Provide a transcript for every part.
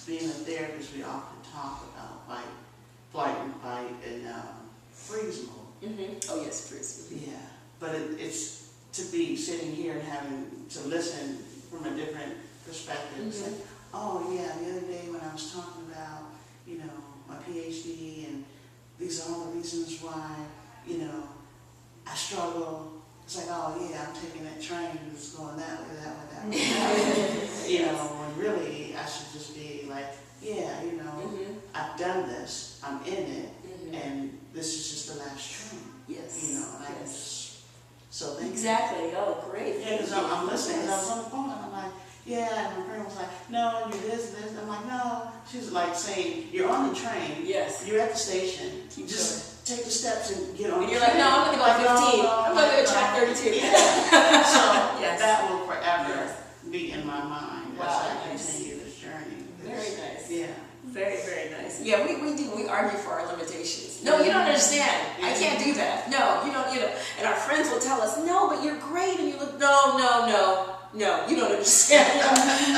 being a therapist, we often talk about flight and fight, and freeze mode. Oh yes, freeze. Yeah, but it's to be sitting here and having to listen from a different perspective. It's like, oh yeah, the other day when I was talking about, you know, my PhD, and these are all the reasons why, you know, I struggle. It's like, oh yeah, I'm taking that train, it's going that way, that way, that way. You know, when really I should just be like, yeah, you know, I've done this, I'm in it, and this is just the last train. Yes. You know, and I can just, so thank you. Exactly. Oh, great. Yeah, because I'm listening, because I was on the phone, and I'm like, yeah, and my friend was like, no, you're this. I'm like, no. She's like saying, you're on the train. Yes. You're at the station. Keep just take the steps and get on and the you're train. like, no, I'm going to go 15. I'm going to go track 32. Yeah. So that will forever be in my mind as I continue this journey. Very nice. Yeah. Very, very nice. Yeah, we do. We argue for our limitations. No, you don't understand. I can't do that. No, you don't. You know. And our friends will tell us, no, but you're great. And you look, no, you don't understand.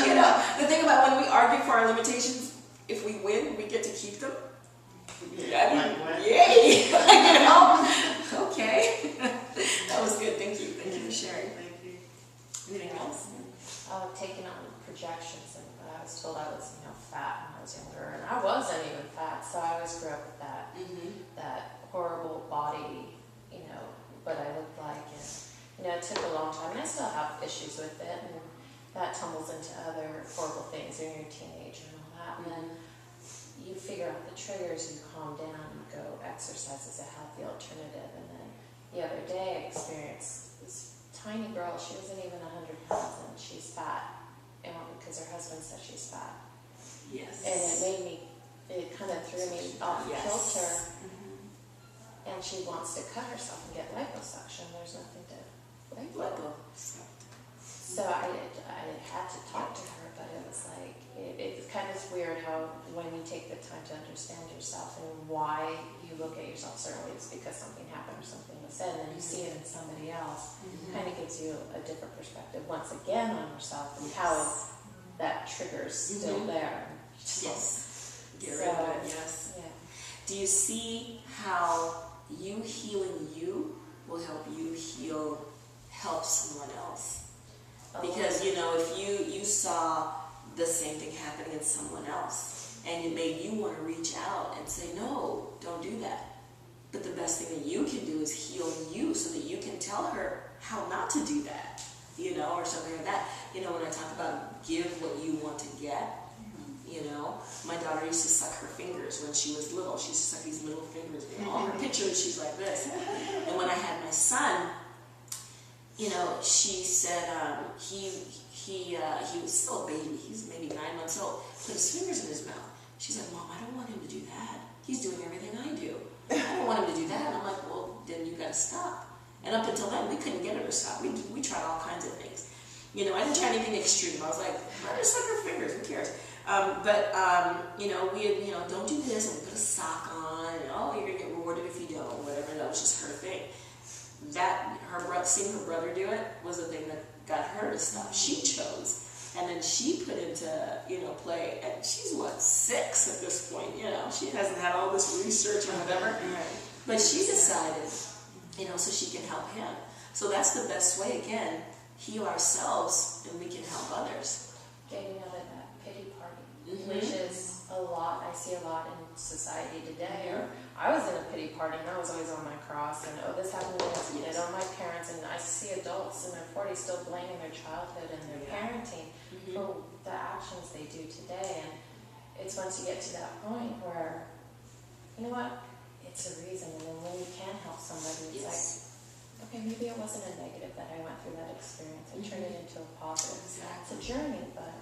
You know. The thing about when we argue for our limitations, if we win, we get to keep them. Yeah. Yay! You know. Okay. That was good. Thank you. Thank you for sharing. Thank you. Anything else? Taking on projections, and I was told I was, fat when I was younger, and I wasn't even fat, so I always grew up with that, that horrible body, what I looked like, and it took a long time, and I still have issues with it, and that tumbles into other horrible things when you're a teenager and all that, and then you figure out the triggers, you calm down, you go exercise is a healthy alternative, and then the other day I experienced this tiny girl, she wasn't even 100 pounds, and she's fat, and because her husband said she's fat. Yes. And it kind of threw me off kilter. And she wants to cut herself and get liposuction. There's nothing to lipo. So I had to talk to her, but it was like, it's kind of weird how when you take the time to understand yourself and why you look at yourself certain ways because something happened or something was said, and then you see it in somebody else, kind of gives you a different perspective once again on yourself and how that trigger's still there. Yes. Get rid of it, yes. Yeah. Do you see how you healing you will help you help someone else? Because, if you saw the same thing happening in someone else, and it made you want to reach out and say, no, don't do that. But the best thing that you can do is heal you so that you can tell her how not to do that, or something like that. When I talk about give what you want to get, my daughter used to suck her fingers when she was little. She used to suck these middle fingers. All her pictures, she's like this. And when I had my son, she said he was still a baby. He's maybe 9 months old. Put his fingers in his mouth. She's like, Mom, I don't want him to do that. He's doing everything I do. I don't want him to do that. And I'm like, well, then you got to stop. And up until then, we couldn't get her to stop. We tried all kinds of things. I didn't try anything extreme. I was like, let her suck her fingers. Who cares? We don't do this, and we put a sock on, and you're going to get rewarded if you don't, whatever. That was just her thing. Seeing her brother do it was the thing that got her to stop. She chose, and then she put into, play, and she's, 6 at this point, she hasn't had all this research or whatever, but she decided, so she can help him. So that's the best way, again, heal ourselves, and we can help others. Getting out of that pity party, which is a lot, I see a lot in society today, or I was in a pity party and I was always on my cross and this happened to me as a kid, my parents, and I see adults in their 40s still blaming their childhood and their parenting for the actions they do today, and it's once you get to that point where, it's a reason, and then when you can help somebody, it's like, okay, maybe it wasn't a negative that I went through that experience and turn it into a positive. Exactly. It's a journey, but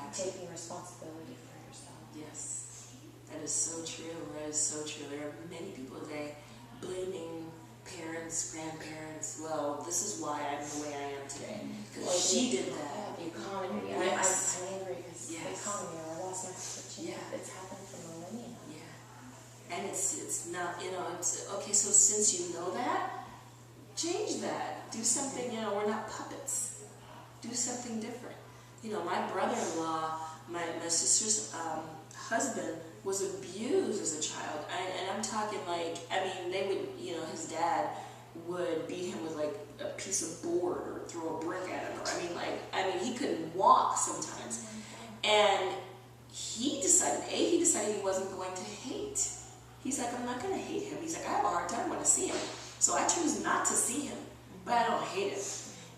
taking responsibility for yourself. Yes. That is so true. That is so true. There are many people today blaming parents, grandparents. Well, this is why I'm the way I am today. Because she did that. The economy. Yes. I'm angry because the economy, or I lost my position. Yeah. It's happened for millennia. Yeah. And it's not, it's okay, so since you know that, change that. Do something, we're not puppets. Do something different. My brother-in-law my sister's husband was abused as a child, and I'm talking like, I mean, they would, you know, his dad would beat him with like a piece of board or throw a brick at him, or I mean, he couldn't walk sometimes, and he decided he wasn't going to hate. He's like, I'm not going to hate him. He's like, I have a hard time when I see him, so I choose not to see him, but I don't hate him.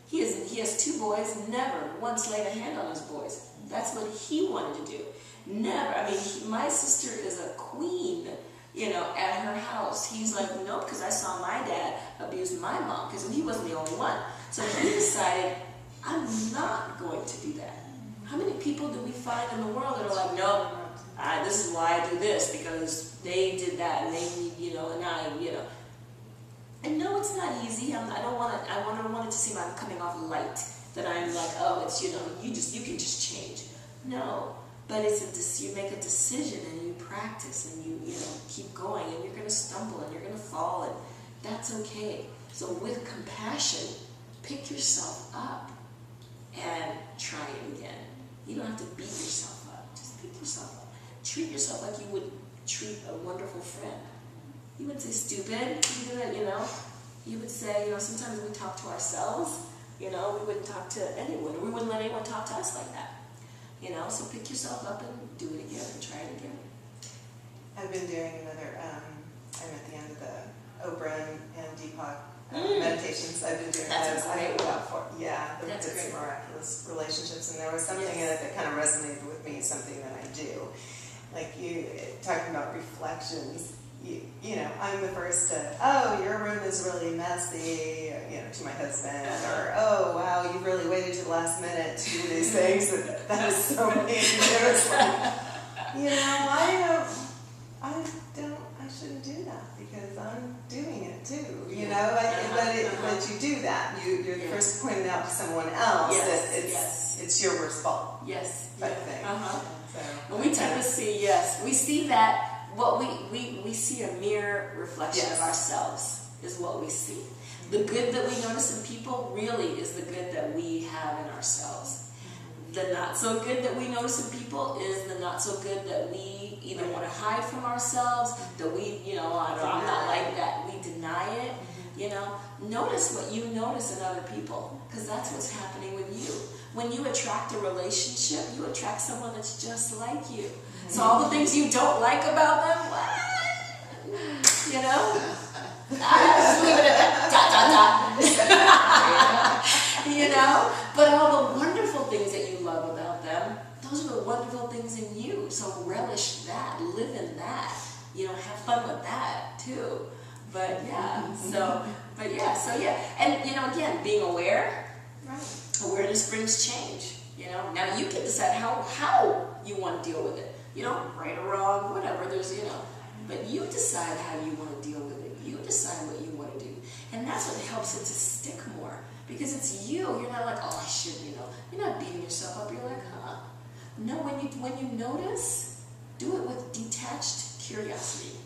He has 2 boys, never once laid a hand on his boys. That's what he wanted to do. Never. I mean, my sister is a queen, you know, at her house. He's like, nope, because I saw my dad abuse my mom, because he wasn't the only one. So he decided, I'm not going to do that. How many people do we find in the world that are like, no, this is why I do this, because they did that, and they, you know, and I, you know. And no, it's not easy. I don't want it to seem like I'm coming off light, that I'm like, oh, it's, you know, you can just change. No, but it's you make a decision, and you practice, and you know, keep going, and you're going to stumble, and you're going to fall, and that's okay. So with compassion, pick yourself up and try it again. You don't have to beat yourself up. Just pick yourself up. Treat yourself like you would treat a wonderful friend. You wouldn't say stupid, you know. You would say, you know, sometimes we talk to ourselves, you know, we wouldn't talk to anyone, or we wouldn't let anyone talk to us like that. You know, so pick yourself up and do it again and try it again. I've been doing another, I'm at the end of the Oprah and Deepak meditations. I've been doing That's those. a great one. That's great. Miraculous relationships, and there was something in it that kind of resonated with me, something that I do. Like you, talking about reflections, you know, I'm the first to, oh, your room is really messy, you know, to my husband, or, oh, wow, you really waited to the last minute to do these things, that is so mean. It was like, you know, I shouldn't do that, because I'm doing it too, you know, but you do that, you're the first to point it out to someone else, that it's your worst fault, type thing. So, we tend to see, we see that. What we see a mere reflection of ourselves is what we see. The good that we notice in people really is the good that we have in ourselves. The not so good that we notice in people is the not so good that we either want to hide from ourselves, that we, you know, I'm not like that. We deny it, you know. Notice what you notice in other people, because that's what's happening with you. When you attract a relationship, you attract someone that's just like you. So all the things you don't like about them, what? You know? Just leave it at that. You know? But all the wonderful things that you love about them, those are the wonderful things in you. So relish that. Live in that. You know, have fun with that too. But so and you know, again, being aware. Awareness brings change. You know, now you can decide how you want to deal with it. You know, right or wrong, whatever. There's, you know, but you decide how you want to deal with it. You decide what you want to do, and that's what helps it to stick more, because it's you. You're not like, oh, I should, you know. You're not beating yourself up. You're like, huh? No, when you notice, do it with detached curiosity.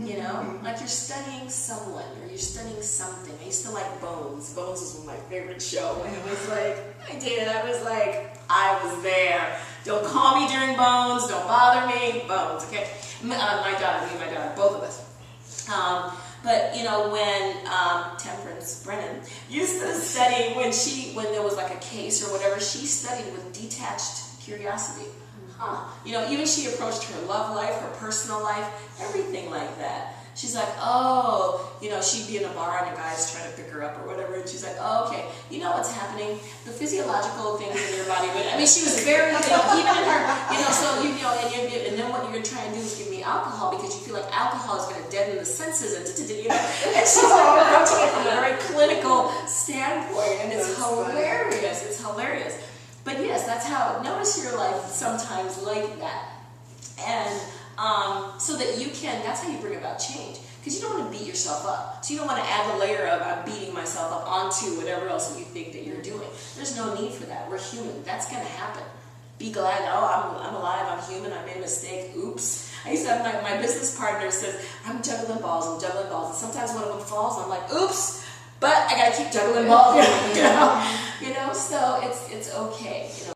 You know, like you're studying someone or you're studying something. I used to like Bones. Bones was my favorite show. And it was like, I did. I was like, I was there. Don't call me during Bones. Don't bother me. Bones, okay? My daughter, both of us. But you know, when Temperance Brennan used to study, when there was like a case or whatever, she studied with detached curiosity. You know, even she approached her love life, her personal life, everything like that. She's like, oh, you know, she'd be in a bar and a guy's trying to pick her up or whatever, and she's like, oh, okay, you know what's happening? The physiological things in your body. I mean, she was very, you know, even in her, you know, so you know, and then what you're trying to do is give me alcohol because you feel like alcohol is going to deaden the senses, and you know, and she's like approaching it from a very clinical standpoint, and it's hilarious. It's hilarious. But yes, that's how, notice your life sometimes like that. And so that you can, that's how you bring about change. Because you don't want to beat yourself up. So you don't want to add the layer of I'm beating myself up onto whatever else that you think that you're doing. There's no need for that. We're human. That's going to happen. Be glad, oh, I'm alive, I'm human, I made a mistake, oops. I used to have my business partner says, I'm juggling balls. And sometimes one of them falls, and I'm like, oops. But I gotta keep juggling balls, you know. So it's okay, you know.